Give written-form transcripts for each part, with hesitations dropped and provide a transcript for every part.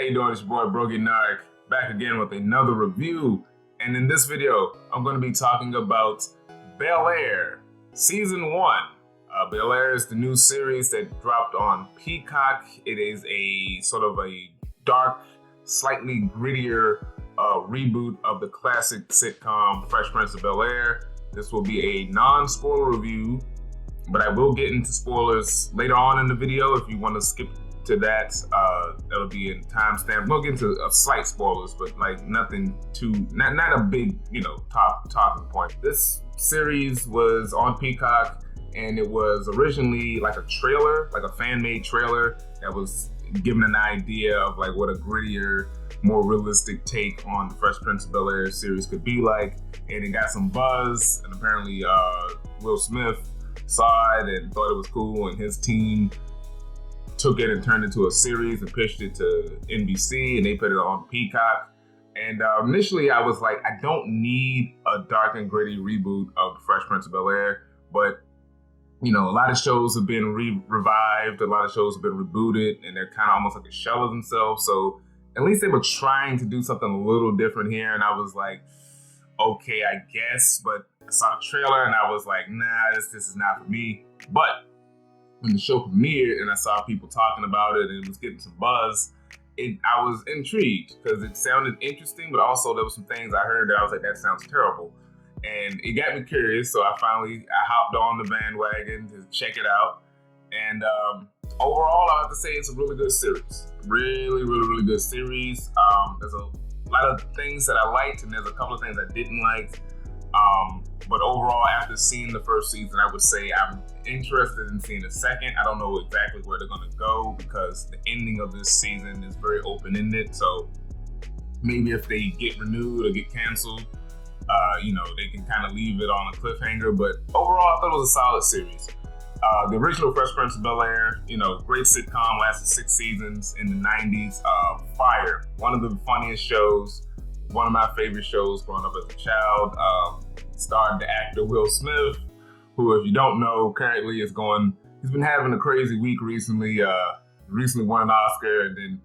how you doing? It's your boy Brogi Naric, back again with another review. And in this video, I'm going to be talking about Bel-Air Season 1. Bel-Air is the new series that dropped on Peacock. It is a sort of a dark, slightly grittier reboot of the classic sitcom Fresh Prince of Bel-Air. This will be a non-spoiler review, but I will get into spoilers later on in the video. If you want to skip to that, that'll be in timestamp. We'll get into slight spoilers, but like nothing too, not a big, talking point. This series was on Peacock, and it was originally like a trailer, like a fan-made trailer that was giving an idea of like what a grittier, more realistic take on the Fresh Prince of Bel-Air series could be like, and it got some buzz, and apparently Will Smith saw it and thought it was cool, and his team took it and turned it into a series and pitched it to NBC, and they put it on Peacock. And initially I was like, I don't need a dark and gritty reboot of the Fresh Prince of Bel-Air, but a lot of shows have been revived, a lot of shows have been rebooted, and they're kind of almost like a shell of themselves. So at least they were trying to do something a little different here, and I was like, okay, I guess. But I saw the trailer and I was like, nah, this is not for me. But when the show premiered and I saw people talking about it and it was getting some buzz, I was intrigued because it sounded interesting, but also there were some things I heard that I was like, that sounds terrible. And it got me curious, so I hopped on the bandwagon to check it out. And overall, I have to say it's a really good series. Really, really, really good series. There's a lot of things that I liked, and there's a couple of things I didn't like. But overall, after seeing the first season, I would say I'm interested in seeing the second. I don't know exactly where they're going to go because the ending of this season is very open-ended. So maybe if they get renewed or get canceled, they can kind of leave it on a cliffhanger. But overall, I thought it was a solid series. The original Fresh Prince of Bel-Air, great sitcom, lasted 6 seasons in the 90s. Fire, one of the funniest shows, one of my favorite shows growing up as a child. Starred the actor Will Smith, who, if you don't know, currently he's been having a crazy week recently. Recently won an Oscar, and then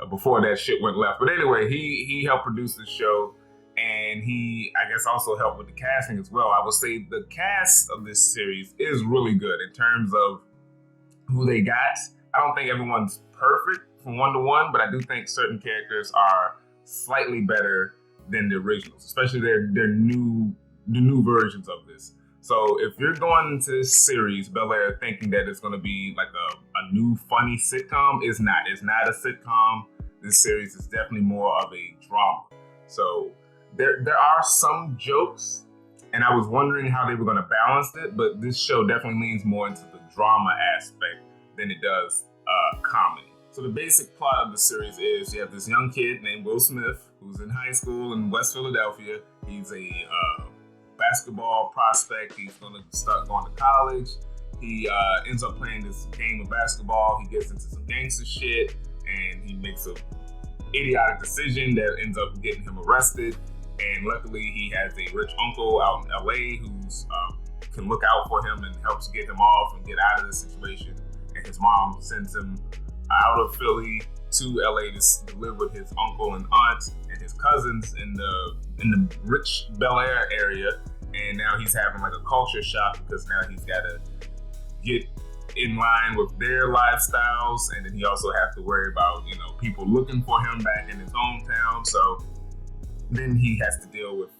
before that shit went left. But anyway, he helped produce the show. And he, I guess, also helped with the casting as well. I would say the cast of this series is really good in terms of who they got. I don't think everyone's perfect from one to one, but I do think certain characters are slightly better than the originals, especially the new versions of this. So if you're going into this series, Bel-Air, thinking that it's going to be like a new funny sitcom, it's not. It's not a sitcom. This series is definitely more of a drama. So there are some jokes, and I was wondering how they were going to balance it, but this show definitely leans more into the drama aspect than it does comedy. So the basic plot of the series is you have this young kid named Will Smith who's in high school in West Philadelphia. He's a basketball prospect. He's going to start going to college. He ends up playing this game of basketball. He gets into some gangster shit, and he makes a idiotic decision that ends up getting him arrested. And luckily, he has a rich uncle out in LA who's can look out for him and helps get him off and get out of the situation. And his mom sends him out of Philly to LA to live with his uncle and aunt and his cousins in the rich Bel-Air area. And now he's having like a culture shock because now he's got to get in line with their lifestyles, and then he also has to worry about people looking for him back in his hometown. So then he has to deal with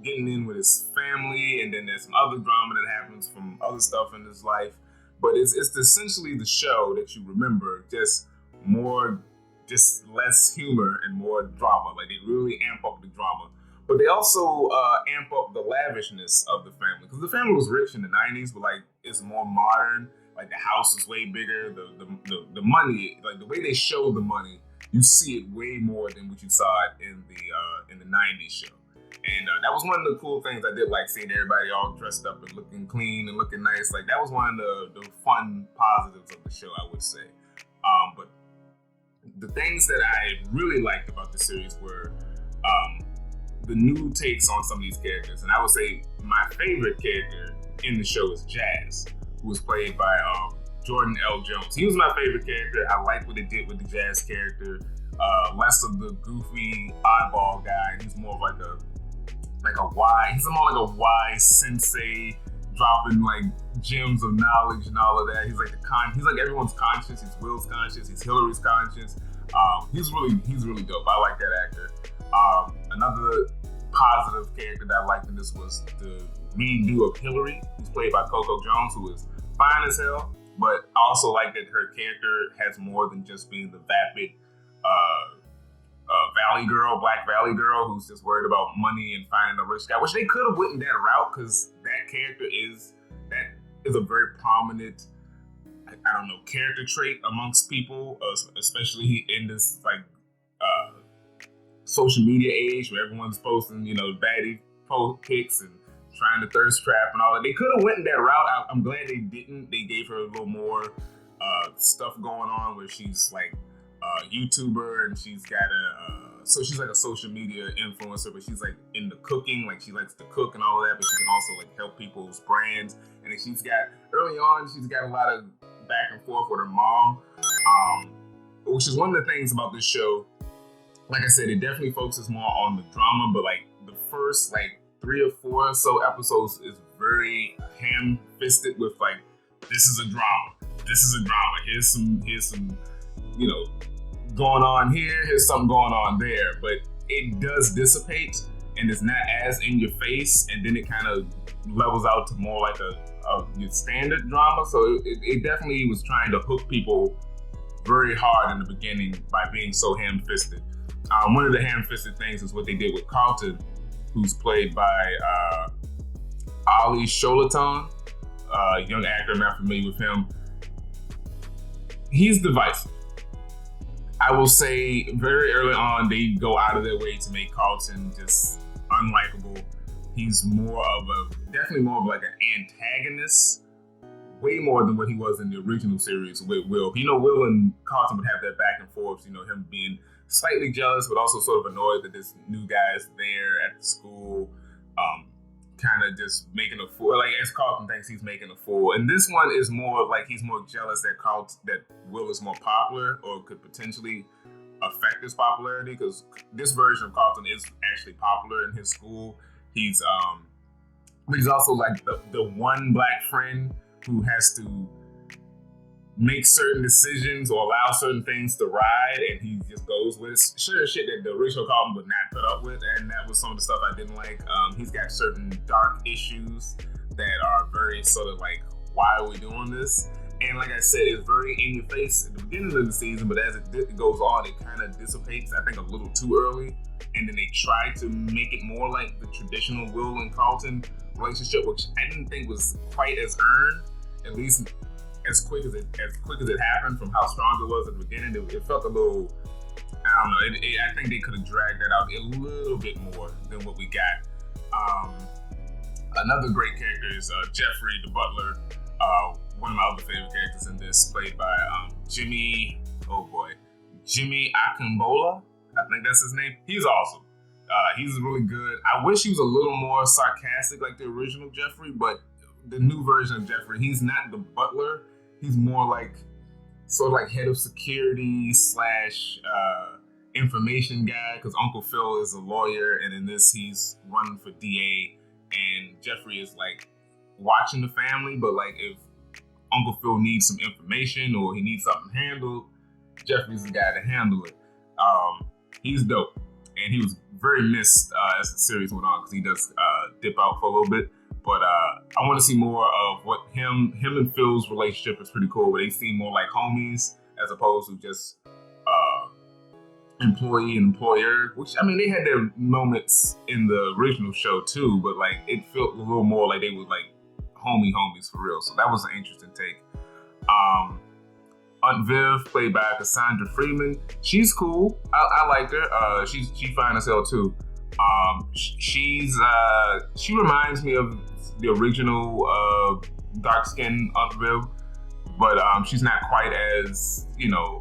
getting in with his family, and then there's some other drama that happens from other stuff in his life. But it's essentially the show that you remember, just less humor and more drama. Like they really amp up the drama, but they also amp up the lavishness of the family, because the family was rich in the 90s, but like it's more modern. Like the house is way bigger. The money, like the way they show the money, you see it way more than what you saw it in the 90s show. And that was one of the cool things I did like, seeing everybody all dressed up and looking clean and looking nice. Like that was one of the fun positives of the show, I would say. But the things that I really liked about the series were the new takes on some of these characters. And I would say my favorite character in the show is Jazz, who was played by Jordan L. Jones. He was my favorite character. I liked what they did with the Jazz character. less of the goofy oddball guy. He's more of like a wise. He's more like a wise sensei, dropping like gems of knowledge and all of that. He's like he's like everyone's conscience. He's Will's conscience. He's Hillary's conscience. He's really dope. I like that actor. Another positive character that I liked in this was the redo of Hillary, who's played by Coco Jones, who is fine as hell. But I also like that her character has more than just being the vapid Black Valley girl who's just worried about money and finding a rich guy, which they could have went in that route because that character is a very prominent, I don't know, character trait amongst people, especially in this like social media age where everyone's posting, baddie pics and trying to thirst trap and all that. They could have went in that route. I'm glad they didn't. They gave her a little more stuff going on where she's like a YouTuber and she's got so she's like a social media influencer, but she's like into cooking, like she likes to cook and all of that, but she can also like help people's brands. And then she's got a lot of back and forth with her mom, which is one of the things about this show. Like I said, it definitely focuses more on the drama, but like the first like 3 or 4 or so episodes is very ham-fisted with like, this is a drama. Here's some, going on here, here's something going on there, but it does dissipate and it's not as in your face, and then it kind of levels out to more like a your standard drama. So it definitely was trying to hook people very hard in the beginning by being so ham-fisted. One of the ham-fisted things is what they did with Carlton, who's played by Ali Sholaton, a young actor. I'm not familiar with him. He's divisive. I will say very early on, they go out of their way to make Carlton just unlikable. He's definitely more of like an antagonist, way more than what he was in the original series with Will. Will and Carlton would have that back and forth, him being slightly jealous, but also sort of annoyed that this new guy's there at the school, kind of just making a fool. Like, as Carlton thinks he's making a fool. And this one is more like he's more jealous that Will is more popular or could potentially affect his popularity, because this version of Carlton is actually popular in his school. He's also like the one black friend who has to make certain decisions or allow certain things to ride, and he just goes with it. Sure shit that the original Carlton would not put up with, and that was some of the stuff I didn't like. He's got certain dark issues that are very sort of like, why are we doing this? And like I said, it's very in your face at the beginning of the season, but as it goes on, it kind of dissipates, I think, a little too early. And then they try to make it more like the traditional Will and Carlton relationship, which I didn't think was quite as earned, at least as quick as it happened from how strong it was at the beginning. It felt a little, I don't know. I think they could have dragged that out a little bit more than what we got. Another great character is Jeffrey, the butler. One of my other favorite characters in this, played by Jimmy Akimbola. I think that's his name. He's awesome. He's really good. I wish he was a little more sarcastic like the original Jeffrey, but the new version of Jeffrey, he's not the butler. He's more like sort of like head of security / information guy, because Uncle Phil is a lawyer, and in this he's running for DA, and Jeffrey is like watching the family, but like if Uncle Phil needs some information or he needs something handled, Jeffrey's the guy to handle it. He's dope, and he was very missed as the series went on, because he does dip out for a little bit. But I want to see more of what him and Phil's relationship is pretty cool, where they seem more like homies as opposed to just employee and employer. Which, I mean, they had their moments in the original show too, but like it felt a little more like they were like homies for real. So that was an interesting take. Aunt Viv, played by Cassandra Freeman, she's cool. I liked her. She's fine as hell too. She reminds me of the original dark-skinned Aunt Viv, but she's not quite as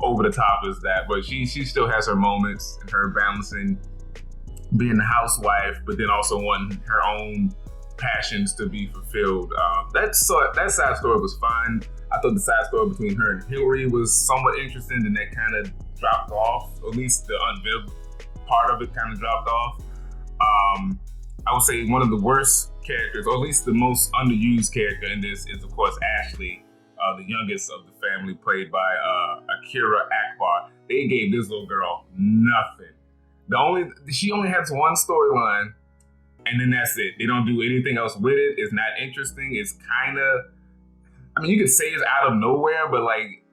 over the top as that. But she still has her moments, and her balancing being a housewife, but then also wanting her own passions to be fulfilled. That side story was fine. I thought the side story between her and Hillary was somewhat interesting, and that kind of dropped off. At least the unveiled part of it kind of dropped off. I would say one of the worst characters, or at least the most underused character in this, is of course Ashley, the youngest of the family, played by Akira Akbar. They gave this little girl nothing. She only has one storyline, and then that's it. They don't do anything else with it. It's not interesting. It's kind of, I mean, you could say it's out of nowhere, but like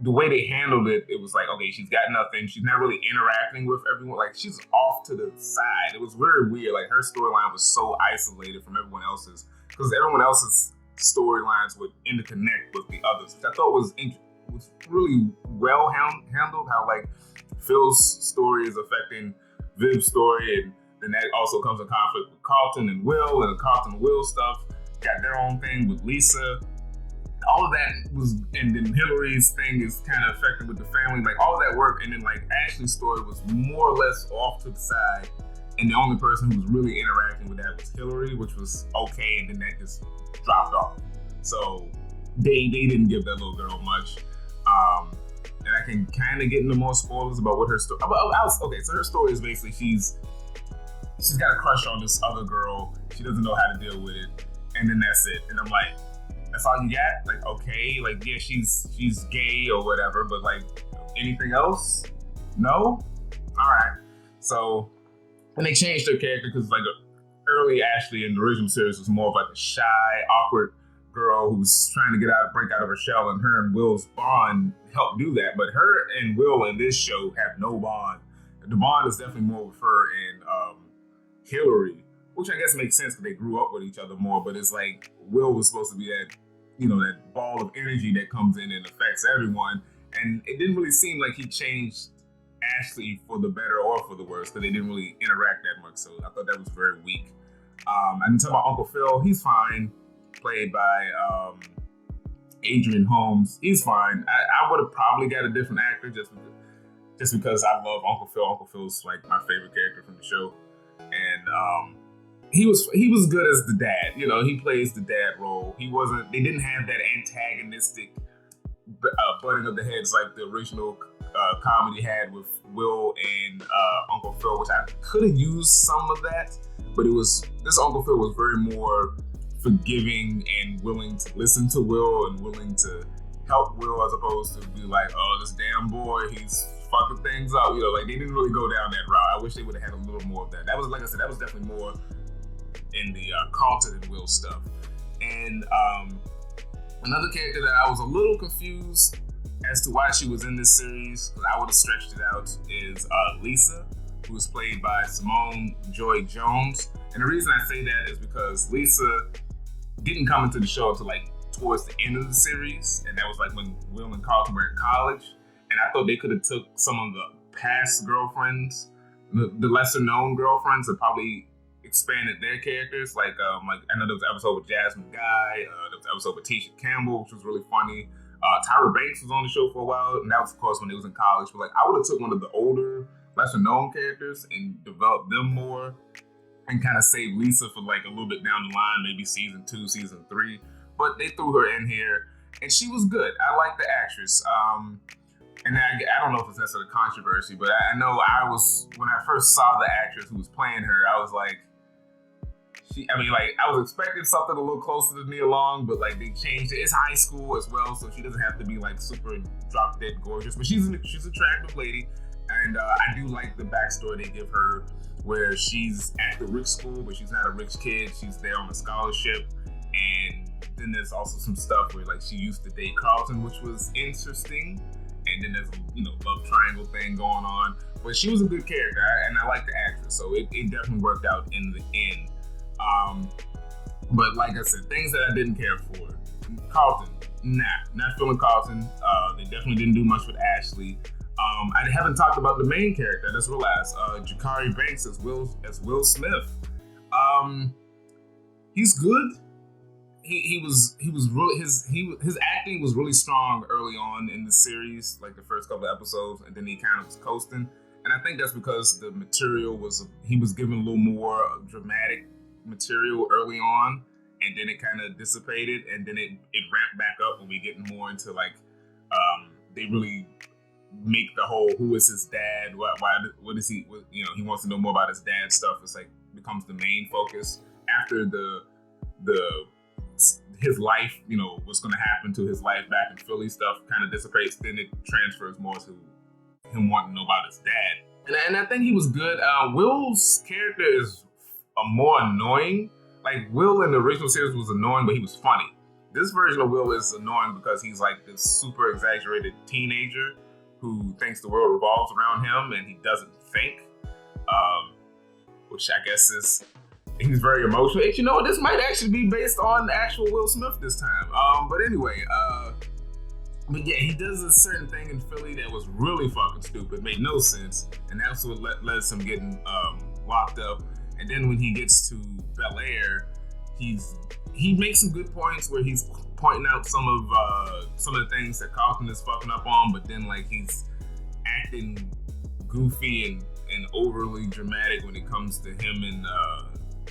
the way they handled it, it was like, okay, she's got nothing. She's not really interacting with everyone. Like, she's off to the side. It was very weird. Like, her storyline was so isolated from everyone else's, because everyone else's storylines would interconnect with the others, which I thought was really well handled. How like Phil's story is affecting Viv's story, and then that also comes in conflict with Carlton and Will, and the Carlton and Will stuff got their own thing with Lisa. All of that was, and then Hillary's thing is kind of affected with the family, like all of that work, and then like Ashley's story was more or less off to the side, and the only person who was really interacting with that was Hillary, which was okay, and then that just dropped off. So they didn't give that little girl much. And I can kind of get into more spoilers about what her story. Okay, so her story is basically she's got a crush on this other girl. She doesn't know how to deal with it, and then that's it. And I'm like, that's all you got? Like, okay, like yeah, she's gay or whatever, but like anything else? No? All right. So, and they changed her character because like early Ashley in the original series was more of like a shy, awkward girl who's trying to break out of her shell, and her and Will's bond helped do that. But her and Will in this show have no bond. The bond is definitely more with her and Hillary, which I guess makes sense because they grew up with each other more. But it's like Will was supposed to be that, you know, that ball of energy that comes in and affects everyone, and it didn't really seem like he changed Ashley for the better or for the worse, because they didn't really interact that much. So I thought that was very weak. And talking about Uncle Phil, he's fine, played by Adrian Holmes. He's fine. I would have probably got a different actor just because I love Uncle Phil. Uncle Phil's like my favorite character from the show, and he was good as the dad. You know, he plays the dad role. They didn't have that antagonistic butting of the heads like the original comedy had with Will and Uncle Phil, which I could have used some of that, but this Uncle Phil was very more forgiving and willing to listen to Will and willing to help Will, as opposed to be like, oh, this damn boy, he's fucking things up. You know, like they didn't really go down that route. I wish they would have had a little more of that. That was, like I said, that was definitely more in the Carlton and Will stuff. And another character that I was a little confused as to why she was in this series, because I would have stretched it out, is Lisa, who was played by Simone Joy Jones. And the reason I say that is because Lisa didn't come into the show until like towards the end of the series, and that was like when Will and Carlton were in college. And I thought they could have took some of the past girlfriends, the lesser known girlfriends, and probably expanded their characters. Like I know there was an episode with Jasmine Guy, there was an episode with Tisha Campbell, which was really funny. Tyra Banks was on the show for a while, and that was of course when they was in college. But like I would have took one of the older, lesser known characters and developed them more, and kind of save Lisa for like a little bit down the line, maybe season 2, season 3. But they threw her in here, and she was good. I like the actress. And I don't know if it's necessarily controversy, but I know when I first saw the actress who was playing her, I was like, I was expecting something a little closer to Nia Long, but like they changed it. It's high school as well, so she doesn't have to be like super drop dead gorgeous, but she's an attractive lady. And I do like the backstory they give her, where she's at the rich school, but she's not a rich kid. She's there on a scholarship. And then there's also some stuff where like she used to date Carlton, which was interesting. And then there's love triangle thing going on. But she was a good character, and I like the actress, so it definitely worked out in the end. But like I said, things that I didn't care for. Carlton, not feeling Carlton. They definitely didn't do much with Ashley. I haven't talked about the main character. I just realized Jakari Banks as Will Smith. He's good. He was really his acting was really strong early on in the series, like the first couple of episodes, and then he kind of was coasting. And I think that's because the material he was given a little more dramatic material early on, and then it kind of dissipated, and then it ramped back up when we get more into like they really make the whole who is his dad, what is he, he wants to know more about his dad stuff. It's like becomes the main focus after the his life, what's going to happen to his life back in Philly stuff kind of dissipates. Then it transfers more to him wanting to know about his dad. And I think he was good. Will's character is more annoying. Like, Will in the original series was annoying, but he was funny. This version of Will is annoying because he's like this super exaggerated teenager who thinks the world revolves around him and he doesn't think, which I guess is, he's very emotional. And you know what, this might actually be based on actual Will Smith this time. But anyway, but yeah, he does a certain thing in Philly that was really fucking stupid, made no sense, and that's what led to him getting locked up. And then when he gets to Bel-Air, he makes some good points where he's pointing out some of the things that Carlton is fucking up on, but then like he's acting goofy and overly dramatic when it comes to him and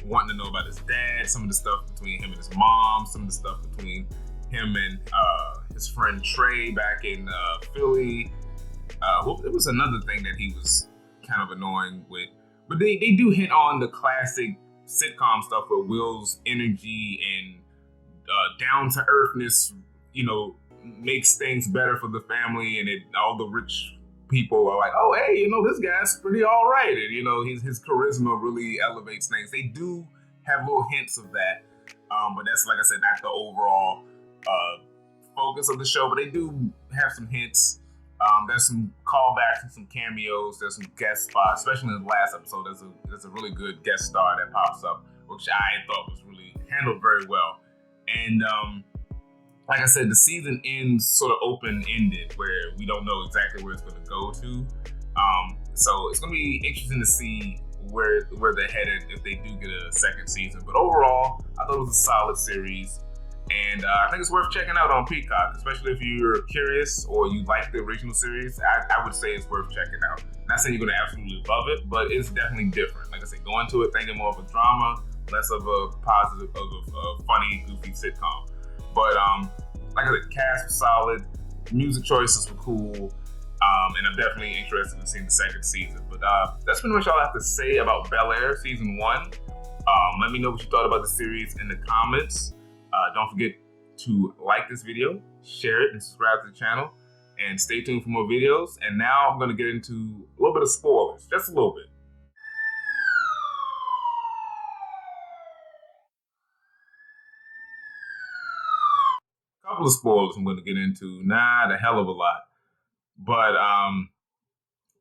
wanting to know about his dad, some of the stuff between him and his mom, some of the stuff between him and his friend Trey back in Philly. It was another thing that he was kind of annoying with. But they do hit on the classic sitcom stuff where Will's energy and down-to-earthness, makes things better for the family, and all the rich people are like, oh, hey, this guy's pretty all right. And, his charisma really elevates things. They do have little hints of that, but that's, like I said, not the overall focus of the show, but they do have some hints. There's some callbacks and some cameos. There's some guest spots, especially in the last episode. There's a really good guest star that pops up, which I thought was really handled very well. And like I said, the season ends sort of open-ended, where we don't know exactly where it's going to go to. So it's going to be interesting to see where they're headed if they do get a second season. But overall, I thought it was a solid series. And I think it's worth checking out on Peacock, especially if you're curious or you like the original series. I would say it's worth checking out. Not saying you're going to absolutely love it, but it's definitely different. Like I said, go into it thinking more of a drama, less of a positive, of a funny, goofy sitcom. But like I said, cast was solid, music choices were cool, and I'm definitely interested in seeing the second season. But that's pretty much all I have to say about Bel-Air Season 1. Let me know what you thought about the series in the comments. Don't forget to like this video, share it, and subscribe to the channel. And stay tuned for more videos. And now I'm going to get into a little bit of spoilers, just a little bit. A couple of spoilers I'm going to get into, not a hell of a lot. But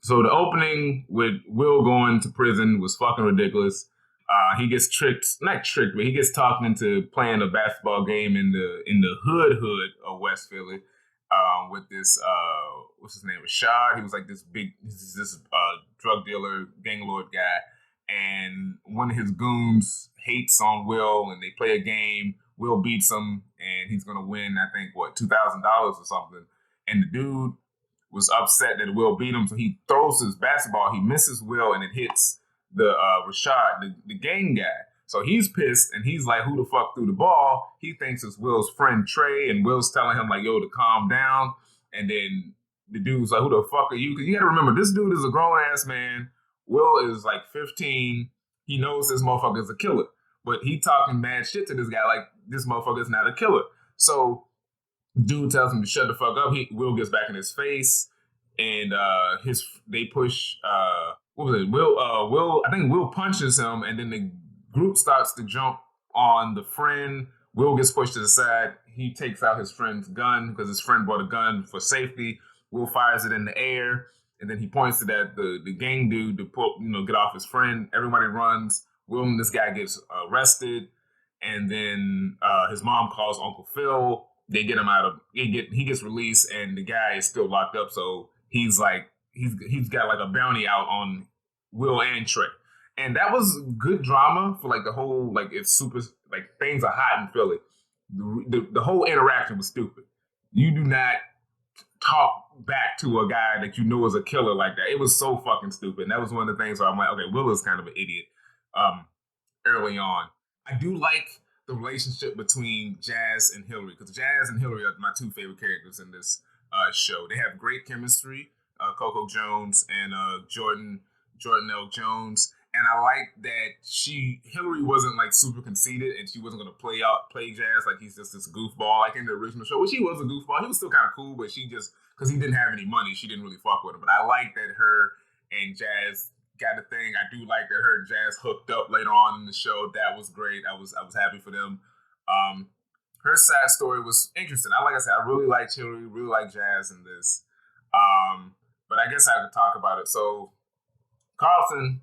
so the opening with Will going to prison was fucking ridiculous. He gets not tricked, but he gets talked into playing a basketball game in the hood of West Philly with this what's his name, Rashad. He was like this drug dealer, gang lord guy, and one of his goons hates on Will, and they play a game. Will beats him, and he's gonna win, I think, $2,000 or something. And the dude was upset that Will beat him, so he throws his basketball. He misses Will, and it hits the Rashad, the gang guy. So he's pissed, and he's like, who the fuck threw the ball? He thinks it's Will's friend Trey, and Will's telling him like, yo, to calm down. And then the dude's like, who the fuck are you? Because you got to remember, this dude is a grown-ass man. Will is like 15. He knows this motherfucker is a killer. But he talking mad shit to this guy like this motherfucker is not a killer. So dude tells him to shut the fuck up. Will gets back in his face, and they push... what was it? Will, I think Will punches him, and then the group starts to jump on the friend. Will gets pushed to the side. He takes out his friend's gun because his friend brought a gun for safety. Will fires it in the air, and then he points it at the gang dude to get off his friend. Everybody runs. Will and this guy gets arrested, and then his mom calls Uncle Phil. They get him out of. He gets released, and the guy is still locked up. So he's like. He's got like a bounty out on Will and Trey. And that was good drama for like the whole, like it's super, like things are hot in Philly. The whole interaction was stupid. You do not talk back to a guy that you know is a killer like that. It was so fucking stupid. And that was one of the things where I'm like, okay, Will is kind of an idiot early on. I do like the relationship between Jazz and Hillary, because Jazz and Hillary are my two favorite characters in this show. They have great chemistry. Coco Jones and Jordan L. Jones. And I like that Hillary wasn't like super conceited, and she wasn't gonna play Jazz like he's just this goofball like in the original show. Which he was a goofball. He was still kind of cool, but she just because he didn't have any money, she didn't really fuck with him. But I like that her and Jazz got a thing. I do like that her and Jazz hooked up later on in the show. That was great. I was happy for them. Her side story was interesting. Like I said, I really liked Hillary, really liked Jazz in this. But I guess I could talk about it. So Carlton,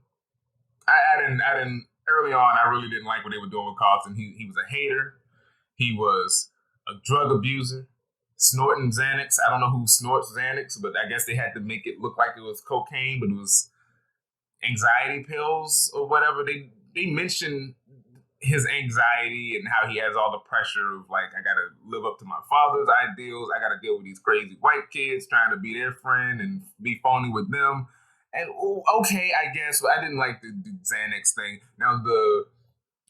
I didn't early on. I really didn't like what they were doing with Carlton. He was a hater. He was a drug abuser, snorting Xanax. I don't know who snorts Xanax, but I guess they had to make it look like it was cocaine, but it was anxiety pills or whatever. They mentioned his anxiety and how he has all the pressure of like, I gotta live up to my father's ideals. I gotta deal with these crazy white kids trying to be their friend and be phony with them. And okay, I guess, but I didn't like the Xanax thing. Now the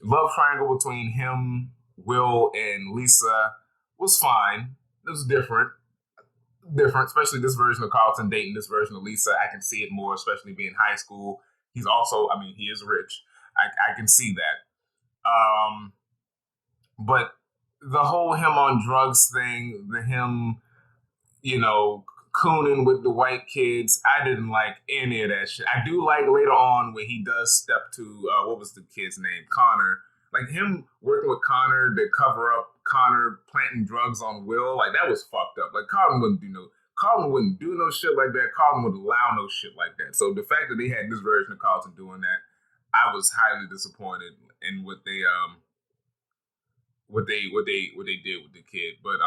love triangle between him, Will, and Lisa was fine. It was different, especially this version of Carlton dating this version of Lisa. I can see it more, especially being high school. He's also, I mean, he is rich. I can see that. But the whole him on drugs thing, him, cooning with the white kids, I didn't like any of that shit. I do like later on when he does step to, what was the kid's name? Connor. Like him working with Connor to cover up Connor planting drugs on Will, like that was fucked up. Like Carlton wouldn't do no shit like that. Carlton would allow no shit like that. So the fact that they had this version of Carlton doing that, I was highly disappointed in what they did with the kid. But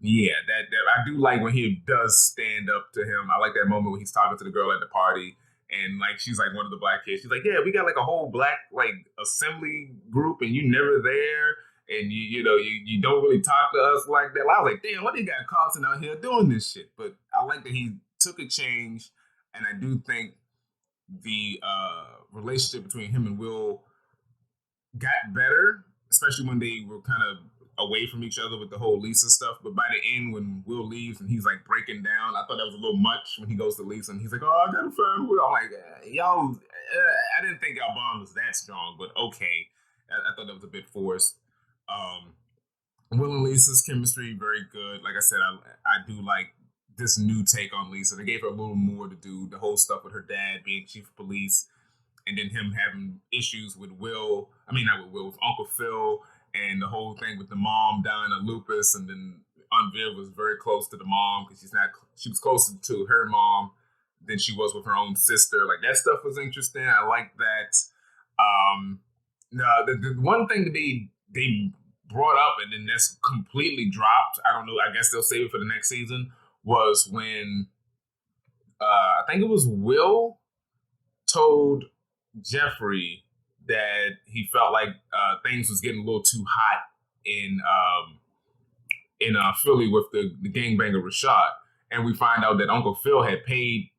yeah, that I do like when he does stand up to him. I like that moment when he's talking to the girl at the party, and like she's like one of the black kids. She's like, "Yeah, we got like a whole black like assembly group, and you never there, and you don't really talk to us like that." I was like, "Damn, what they got Carlton out here doing this shit?" But I like that he took a change, and I do think the relationship between him and Will got better, especially when they were kind of away from each other with the whole Lisa stuff. But by the end, when Will leaves and he's like breaking down, I thought that was a little much when he goes to Lisa and he's like, "Oh, I gotta find Will." I'm like, y'all, I didn't think y'all bond was that strong, but okay. I thought that was a bit forced. Will and Lisa's chemistry, very good. Like I said, I do like this new take on Lisa. They gave her a little more to do. The whole stuff with her dad being chief of police, and then him having issues with Will. I mean, not with Will, with Uncle Phil, and the whole thing with the mom dying of lupus, and then Aunt Viv was very close to the mom because she was closer to her mom than she was with her own sister. Like that stuff was interesting. I like that. No, the one thing that they brought up and then that's completely dropped. I don't know. I guess they'll save it for the next season. Was when I think it was Will told Jeffrey that he felt like things was getting a little too hot in Philly with the gangbanger Rashad, and we find out that Uncle Phil had paid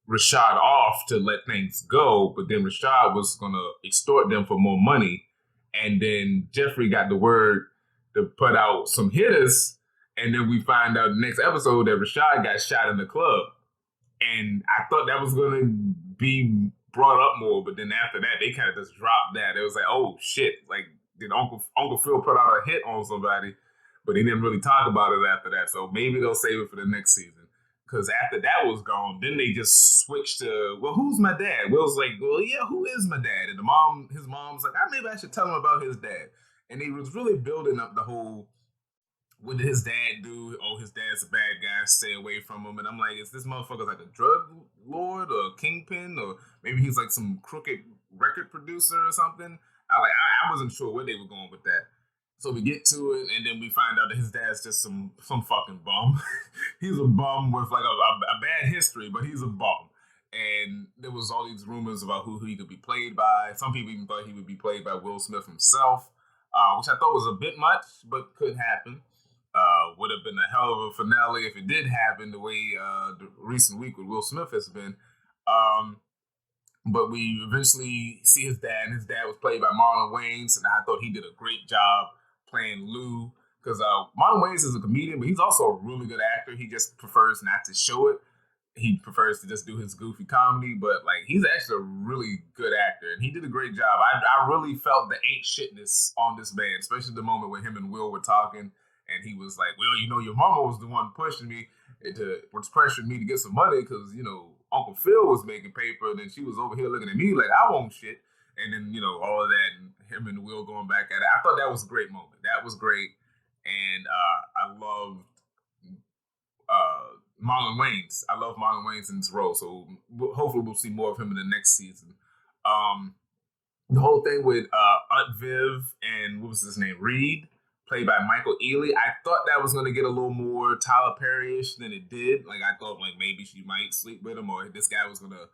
Rashad off to let things go, but then Rashad was gonna extort them for more money, and then Jeffrey got the word to put out some hitters, and then we find out the next episode that Rashad got shot in the club, and I thought that was gonna be brought up more, but then after that, they kind of just dropped that. It was like, oh shit, like did Uncle Phil put out a hit on somebody, but he didn't really talk about it after that. So maybe they'll save it for the next season. Because after that was gone, then they just switched to, well, who's my dad? Will's like, well, yeah, who is my dad? And his mom's like, maybe I should tell him about his dad. And he was really building up the whole, what did his dad do? Oh, his dad's a bad guy, stay away from him. And I'm like, is this motherfucker like a drug lord or a kingpin? Or maybe he's like some crooked record producer or something? I wasn't sure where they were going with that. So we get to it, and then we find out that his dad's just some fucking bum. He's a bum with like a bad history, but he's a bum. And there was all these rumors about who he could be played by. Some people even thought he would be played by Will Smith himself, which I thought was a bit much, but could happen. Would have been a hell of a finale if it did happen the way the recent week with Will Smith has been. But we eventually see his dad, and his dad was played by Marlon Wayans, and I thought he did a great job playing Lou, because Marlon Wayans is a comedian, but he's also a really good actor. He just prefers not to show it. He prefers to just do his goofy comedy, but like he's actually a really good actor, and he did a great job. I really felt the ain't shitness on this man, especially the moment when him and Will were talking, and he was like, "Well, you know, your mama was the one pushing me was pressuring me to get some money because you know Uncle Phil was making paper, and then she was over here looking at me like I want shit." And then you know all of that, and him and Will going back at it. I thought that was a great moment. That was great, and I loved Marlon Wayans. I love Marlon Wayans in this role, so hopefully we'll see more of him in the next season. The whole thing with Aunt Viv and what was his name, Reed, played by Michael Ealy. I thought that was going to get a little more Tyler Perry-ish than it did. Like I thought, like maybe she might sleep with him, or this guy was going to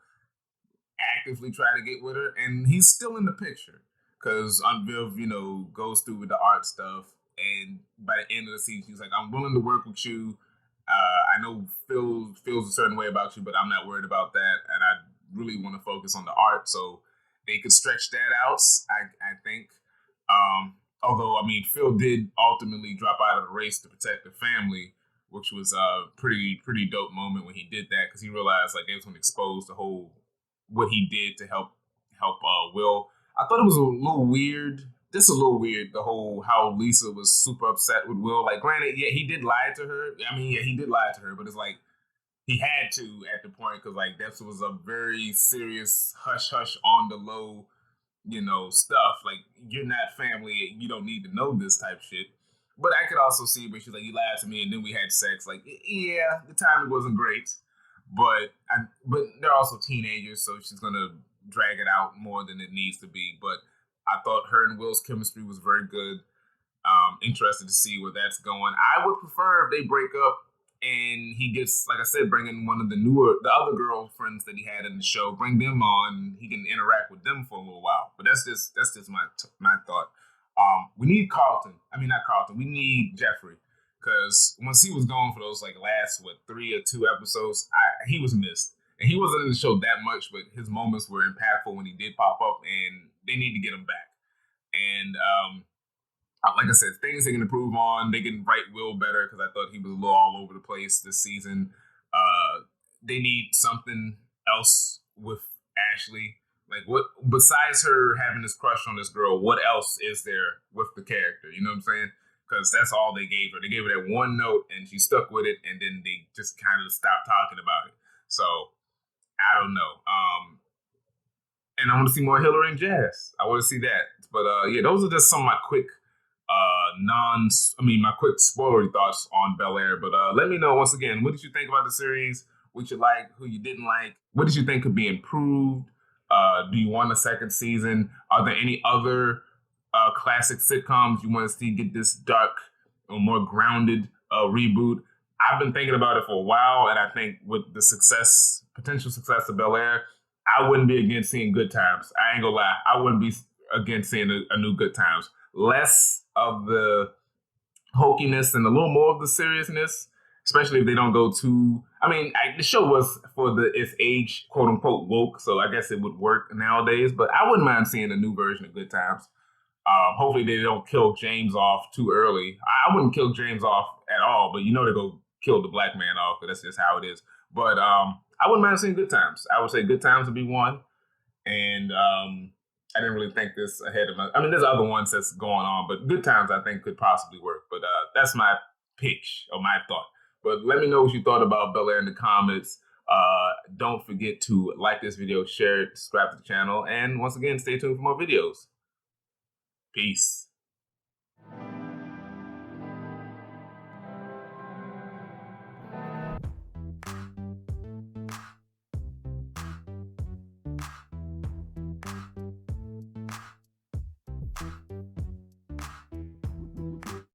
actively try to get with her, and he's still in the picture because Aunt Viv, you know, goes through with the art stuff, and by the end of the season, she's like, "I'm willing to work with you. I know Phil feels a certain way about you, but I'm not worried about that, and I really want to focus on the art." So they could stretch that out, I think. Although, I mean, Phil did ultimately drop out of the race to protect the family, which was a pretty dope moment when he did that, because he realized like they was going to expose the whole what he did to help Will. I thought it was a little weird. This is a little weird. The whole how Lisa was super upset with Will. Like, granted, yeah, he did lie to her. I mean, yeah, he did lie to her, but it's like he had to at the point because like that was a very serious hush hush on the low, you know, stuff. Like you're not family. You don't need to know this type shit. But I could also see where she's like, "You lied to me, and then we had sex." Like, yeah, the timing wasn't great, but they're also teenagers, so she's gonna drag it out more than it needs to be. But I thought her and Will's chemistry was very good. Interested to see where that's going. I would prefer if they break up and he gets, like I said, bringing one of the other girlfriends that he had in the show, bring them on. He can interact with them for a little while. But that's just my thought. We need Carlton. I mean, not Carlton. We need Jeffrey because once he was gone for those like last 3 or 2 episodes, he was missed. And he wasn't in the show that much, but his moments were impactful when he did pop up, and they need to get him back. And like I said, things they can improve on. They can write Will better because I thought he was a little all over the place this season. They need something else with Ashley. Like, what besides her having this crush on this girl, what else is there with the character? You know what I'm saying? Because that's all they gave her. They gave her that one note, and she stuck with it, and then they just kind of stopped talking about it. So I don't know. And I want to see more Hillary and Jazz. I want to see that. But yeah, those are just some of my quick my quick spoilery thoughts on Bel-Air. But let me know once again, what did you think about the series? What you like, who you didn't like? What did you think could be improved? Do you want a second season? Are there any other classic sitcoms you want to see get this dark or more grounded reboot? I've been thinking about it for a while, and I think with the potential success of Bel-Air, I wouldn't be against seeing Good Times. I ain't gonna lie. I wouldn't be against seeing a new Good Times. Less of the hokiness and a little more of the seriousness, especially if they don't go too. I mean, the show was for its age, quote unquote, woke, so I guess it would work nowadays. But I wouldn't mind seeing a new version of Good Times. Hopefully, they don't kill James off too early. I wouldn't kill James off at all, but you know they go kill the black man off, because that's just how it is. But I wouldn't mind seeing Good Times. I would say Good Times would be one, and I didn't really think this ahead of my. I mean, there's other ones that's going on, but Good Times I think could possibly work. But that's my pitch or my thought. But let me know what you thought about Bel-Air in the comments. Don't forget to like this video, share it, subscribe to the channel, and once again, stay tuned for more videos. Peace.